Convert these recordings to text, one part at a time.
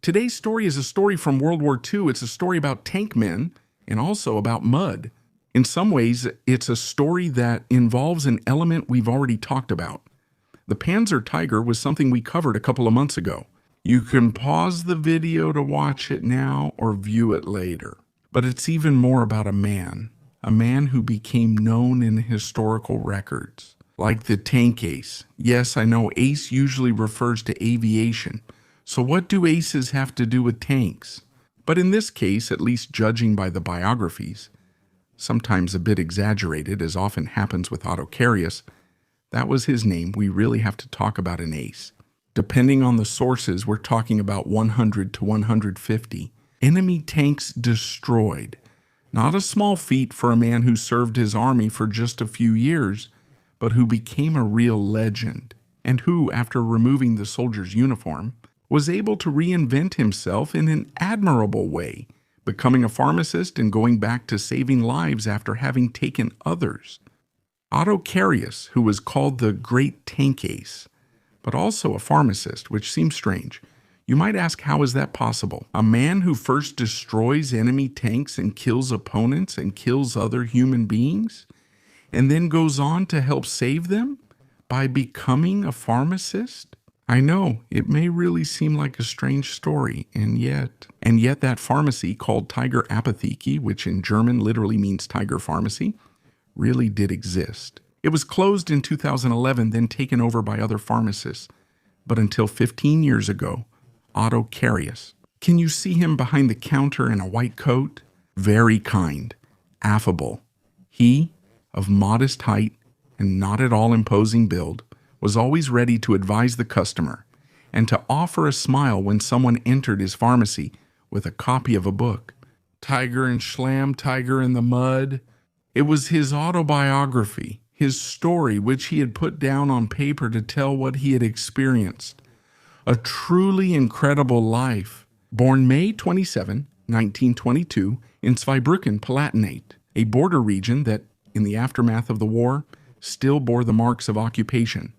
Today's story is a story from World War II. It's a story about tank men and also about mud. In some ways, it's a story that involves an element we've already talked about. The Panzer Tiger was something we covered a couple of months ago. You can pause the video to watch it now or view it later. But it's even more about a man who became known in historical records, like the tank ace. Yes, I know ace usually refers to aviation. So what do aces have to do with tanks? But in this case, at least judging by the biographies, sometimes a bit exaggerated, as often happens with Otto Carius, that was his name. We really have to talk about an ace. Depending on the sources, we're talking about 100 to 150 enemy tanks destroyed. Not a small feat for a man who served his army for just a few years, but who became a real legend, and who, after removing the soldier's uniform, was able to reinvent himself in an admirable way, becoming a pharmacist and going back to saving lives after having taken others. Otto Carius, who was called the Great Tank Ace, but also a pharmacist, which seems strange. You might ask, how is that possible? A man who first destroys enemy tanks and kills opponents and kills other human beings, and then goes on to help save them by becoming a pharmacist? I know, it may really seem like a strange story, and yet that pharmacy called Tiger Apotheke, which in German literally means tiger pharmacy, really did exist. It was closed in 2011, then taken over by other pharmacists. But until 15 years ago, Otto Carius. Can you see him behind the counter in a white coat? Very kind, affable. He, of modest height and not at all imposing build, was always ready to advise the customer and to offer a smile when someone entered his pharmacy with a copy of a book. Tiger and Schlam, Tiger in the Mud. It was his autobiography, his story, which he had put down on paper to tell what he had experienced. A truly incredible life. Born May 27, 1922, in Zweibrücken, Palatinate, a border region that, in the aftermath of the war, still bore the marks of occupation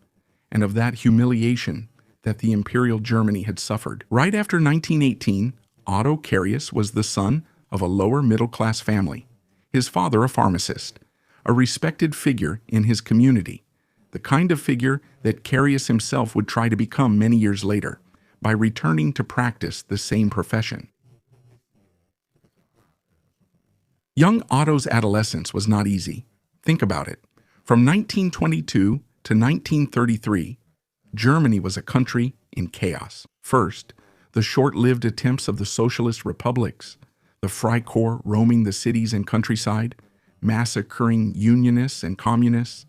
and of that humiliation that the Imperial Germany had suffered. Right after 1918, Otto Carius was the son of a lower middle-class family. His father, a pharmacist, a respected figure in his community, the kind of figure that Carius himself would try to become many years later by returning to practice the same profession. Young Otto's adolescence was not easy. Think about it. From 1922 to 1933, Germany was a country in chaos. First, the short-lived attempts of the socialist republics, the Freikorps roaming the cities and countryside, massacring unionists and communists.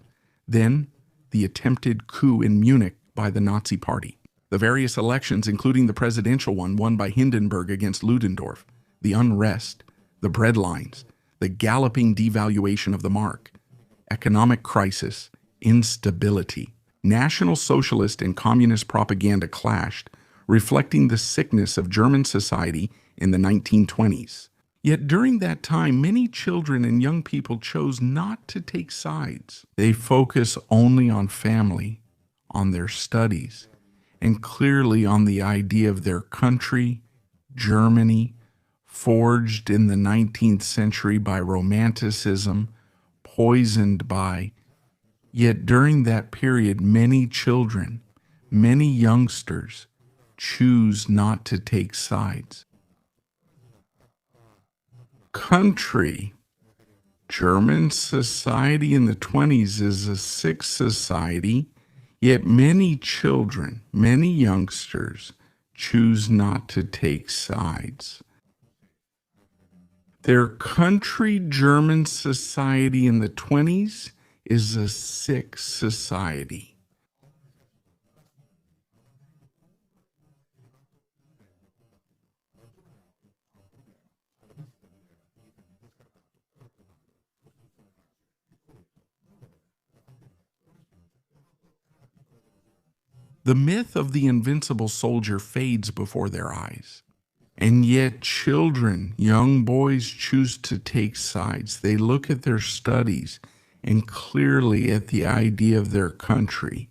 Then, the attempted coup in Munich by the Nazi Party. The various elections, including the presidential one won by Hindenburg against Ludendorff, the unrest, the breadlines, the galloping devaluation of the mark, economic crisis, instability. National Socialist and Communist propaganda clashed, reflecting the sickness of German society in the 1920s. Yet during that time, many children and young people chose not to take sides. They focus only on family, on their studies, and clearly on the idea of their country, Germany, forged in the 19th century by Romanticism, poisoned by. Yet during that period, many children, many youngsters choose not to take sides. Country. German society in the 20s is a sick society, yet many children, many youngsters choose not to take sides. Their country, German society in the 20s, is a sick society. The myth of the invincible soldier fades before their eyes. And yet children, young boys choose to take sides. They look at their studies and clearly at the idea of their country.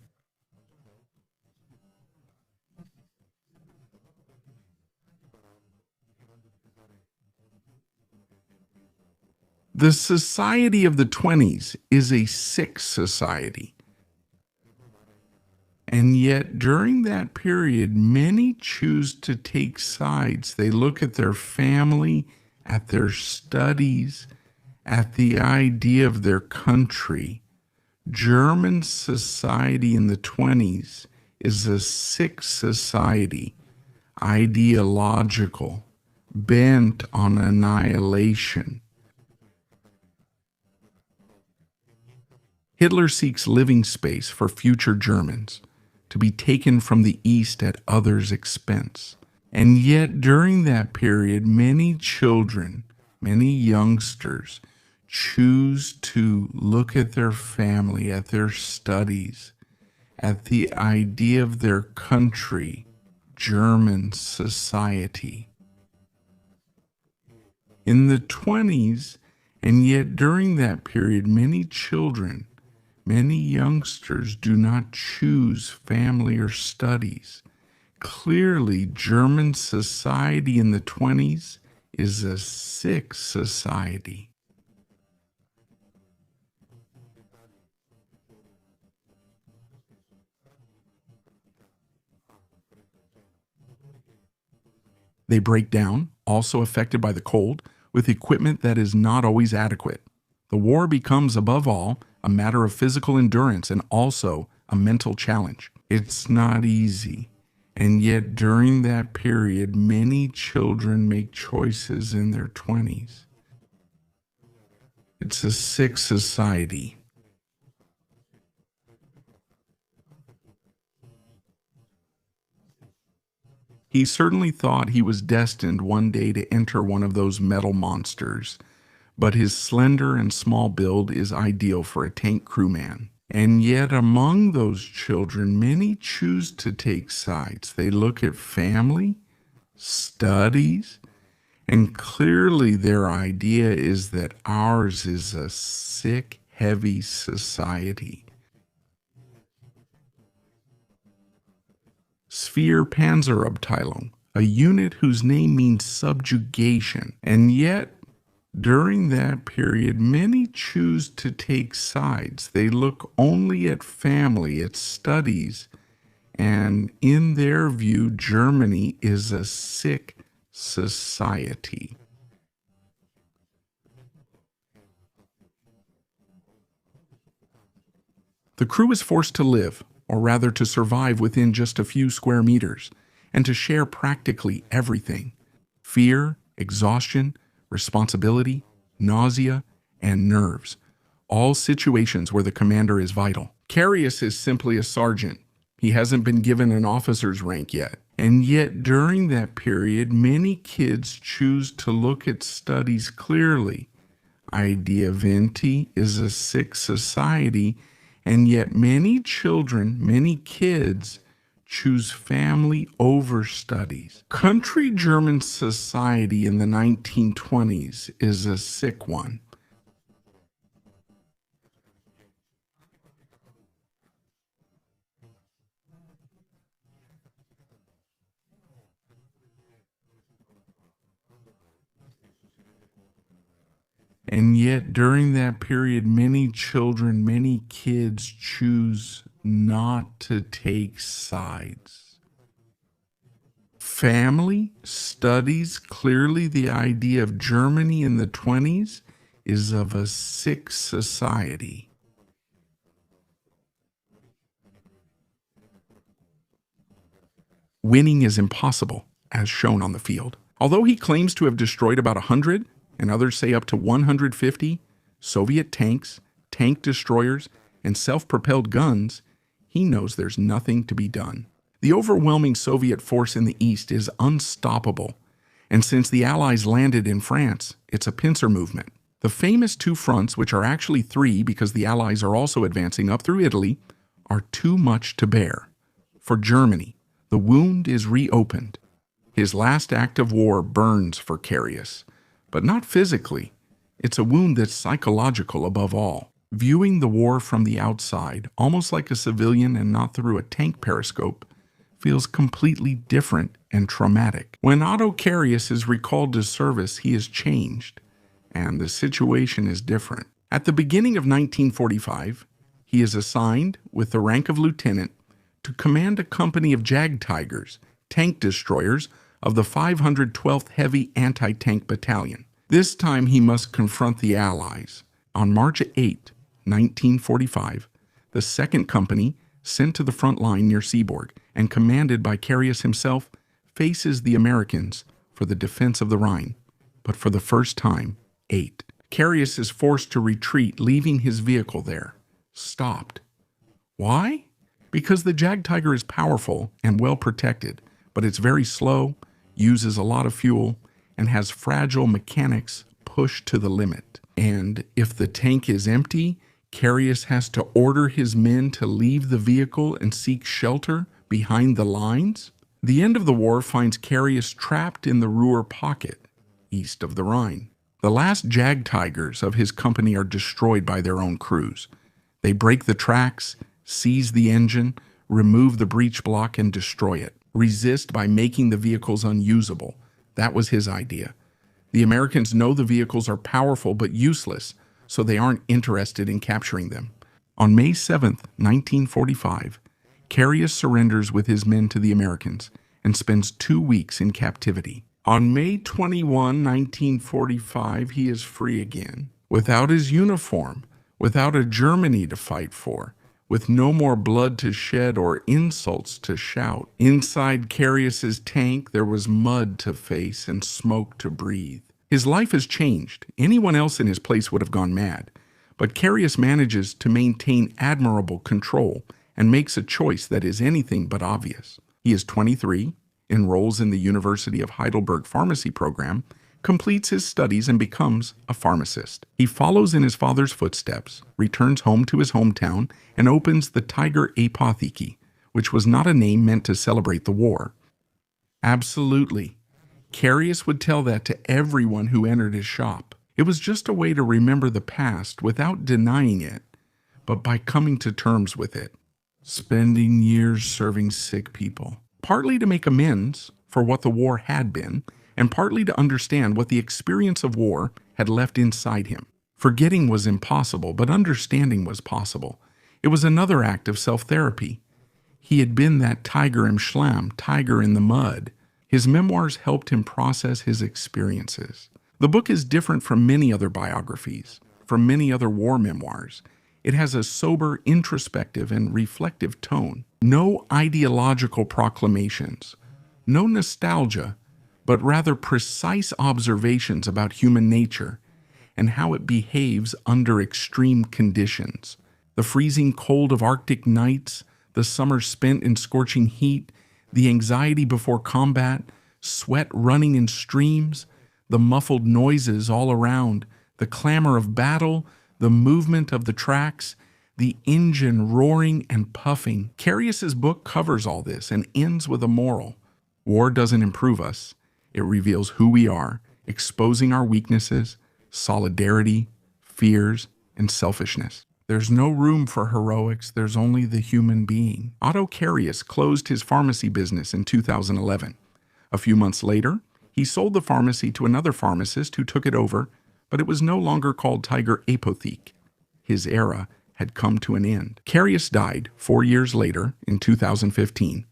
The society of the 20s is a sick society. And yet, during that period, many choose to take sides. They look at their family, at their studies, at the idea of their country. German society in the 20s is a sick society, ideological, bent on annihilation. Hitler seeks living space for future Germans, to be taken from the East at others' expense. And yet, during that period, many children, many youngsters, choose to look at their family, at their studies, at the idea of their country, German society. In the 20s, and yet during that period, many children, many youngsters do not choose family or studies. Clearly, German society in the 20s is a sick society. They break down, also affected by the cold, with equipment that is not always adequate. The war becomes, above all, a matter of physical endurance and also a mental challenge. It's not easy. And yet, during that period, many children make choices in their 20s. It's a sick society. He certainly thought he was destined one day to enter one of those metal monsters, but his slender and small build is ideal for a tank crewman. And yet among those children, many choose to take sides. They look at family, studies, and clearly their idea is that ours is a sick, heavy society. Sphere Panzerabteilung, a unit whose name means subjugation, and yet during that period, many choose to take sides. They look only at family, at studies, and in their view, Germany is a sick society. The crew is forced to live, or rather to survive within just a few square meters, and to share practically everything: fear, exhaustion, responsibility, nausea, and nerves, all situations where the commander is vital. Carius is simply a sergeant. He hasn't been given an officer's rank yet. And yet, during that period, many kids choose to look at studies clearly. Idea Venti is a sick society, and yet many children, many kids, choose family over studies. Country German society in the 1920s is a sick one. And yet during that period, many children, many kids choose not to take sides. Family, studies, clearly the idea of Germany in the 20s is of a sick society. Winning is impossible, as shown on the field. Although he claims to have destroyed about 100, and others say up to 150, Soviet tanks, tank destroyers, and self-propelled guns, he knows there's nothing to be done. The overwhelming Soviet force in the East is unstoppable, and since the Allies landed in France, it's a pincer movement. The famous two fronts, which are actually three because the Allies are also advancing up through Italy, are too much to bear. For Germany, the wound is reopened. His last act of war burns for Carius, but not physically. It's a wound that's psychological above all. Viewing the war from the outside, almost like a civilian and not through a tank periscope, feels completely different and traumatic. When Otto Carius is recalled to service, he is changed, And the situation is different. At the beginning of 1945, he is assigned, with the rank of lieutenant, to command a company of Jag Tigers, tank destroyers, of the 512th Heavy Anti-Tank Battalion. This time he must confront the Allies. On March 8, 1945, the 2nd Company, sent to the front line near Seaborg and commanded by Carius himself, faces the Americans for the defense of the Rhine. But for the first time, 8. Carius is forced to retreat, leaving his vehicle there, stopped. Why? Because the Jag Tiger is powerful and well protected, but it's very slow, uses a lot of fuel, and has fragile mechanics pushed to the limit. And if the tank is empty, Carius has to order his men to leave the vehicle and seek shelter behind the lines. The end of the war finds Carius trapped in the Ruhr pocket, east of the Rhine. The last Jag Tigers of his company are destroyed by their own crews. They break the tracks, seize the engine, remove the breech block, and destroy it. Resist by making the vehicles unusable. That was his idea. The Americans know the vehicles are powerful but useless, so they aren't interested in capturing them. On May 7, 1945, Carius surrenders with his men to the Americans and spends 2 weeks in captivity. On May 21, 1945, he is free again, without his uniform, without a Germany to fight for, with no more blood to shed or insults to shout. Inside Carius's tank, there was mud to face and smoke to breathe. His life has changed. Anyone else in his place would have gone mad. But Carius manages to maintain admirable control and makes a choice that is anything but obvious. He is 23, enrolls in the University of Heidelberg pharmacy program, completes his studies, and becomes a pharmacist. He follows in his father's footsteps, returns home to his hometown, and opens the Tiger Apotheke, which was not a name meant to celebrate the war. Absolutely. Carius would tell that to everyone who entered his shop. It was just a way to remember the past without denying it, but by coming to terms with it. Spending years serving sick people, partly to make amends for what the war had been, and partly to understand what the experience of war had left inside him. Forgetting was impossible, but understanding was possible. It was another act of self-therapy. He had been that tiger im Schlamm, tiger in the mud. His memoirs helped him process his experiences. The book is different from many other biographies, from many other war memoirs. It has a sober, introspective, and reflective tone. No ideological proclamations, no nostalgia, but rather precise observations about human nature and how it behaves under extreme conditions. The freezing cold of Arctic nights, the summer spent in scorching heat, the anxiety before combat, sweat running in streams, the muffled noises all around, the clamor of battle, the movement of the tracks, the engine roaring and puffing. Carius's book covers all this and ends with a moral. War doesn't improve us. It reveals who we are, exposing our weaknesses, solidarity, fears, and selfishness. There's no room for heroics, there's only the human being. Otto Carius closed his pharmacy business in 2011. A few months later, he sold the pharmacy to another pharmacist who took it over, but it was no longer called Tiger Apotheke. His era had come to an end. Carius died 4 years later, in 2015.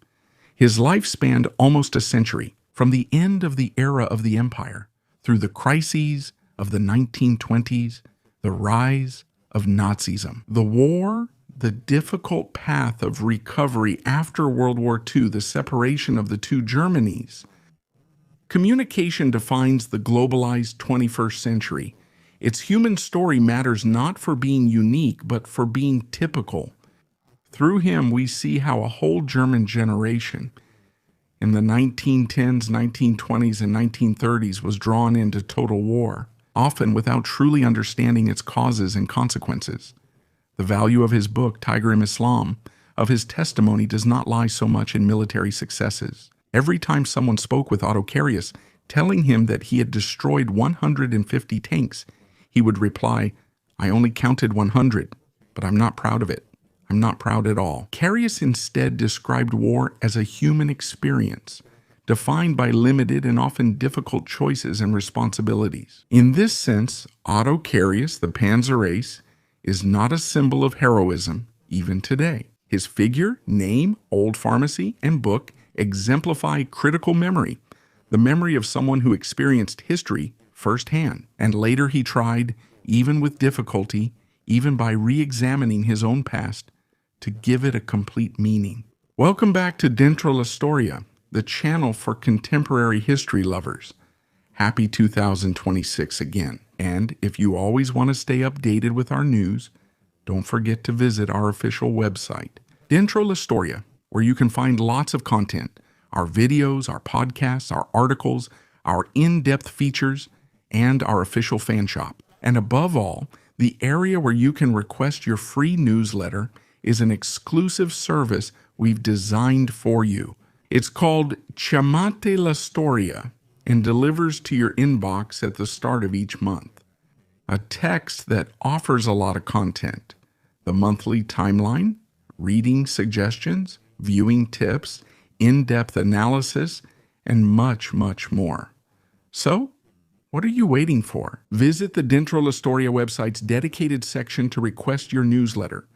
His life spanned almost a century, from the end of the era of the empire, through the crises of the 1920s, the rise of Nazism, the war, the difficult path of recovery after World War II, the separation of the two Germanys. Communication defines the globalized 21st century. Its human story matters not for being unique, but for being typical. Through him, we see how a whole German generation in the 1910s, 1920s, and 1930s was drawn into total war, often without truly understanding its causes and consequences. The value of his book, Tiger im Islam, of his testimony does not lie so much in military successes. Every time someone spoke with Otto Carius, telling him that he had destroyed 150 tanks, he would reply, "I only counted 100, but I'm not proud of it. I'm not proud at all." Carius instead described war as a human experience, defined by limited and often difficult choices and responsibilities. In this sense, Otto Carius, the Panzer Ace, is not a symbol of heroism, even today. His figure, name, old pharmacy, and book exemplify critical memory, the memory of someone who experienced history firsthand, and later he tried, even with difficulty, even by re-examining his own past, to give it a complete meaning. Welcome back to Dentro la Storia, the channel for contemporary history lovers. Happy 2026 again. And if you always want to stay updated with our news, don't forget to visit our official website, Dentro la Storia, where you can find lots of content, our videos, our podcasts, our articles, our in-depth features, and our official fan shop. And above all, the area where you can request your free newsletter is an exclusive service we've designed for you. It's called Chiamate la Storia and delivers to your inbox at the start of each month. A text that offers a lot of content: the monthly timeline, reading suggestions, viewing tips, in-depth analysis, and much, much more. So, what are you waiting for? Visit the Dentro la Storia website's dedicated section to request your newsletter.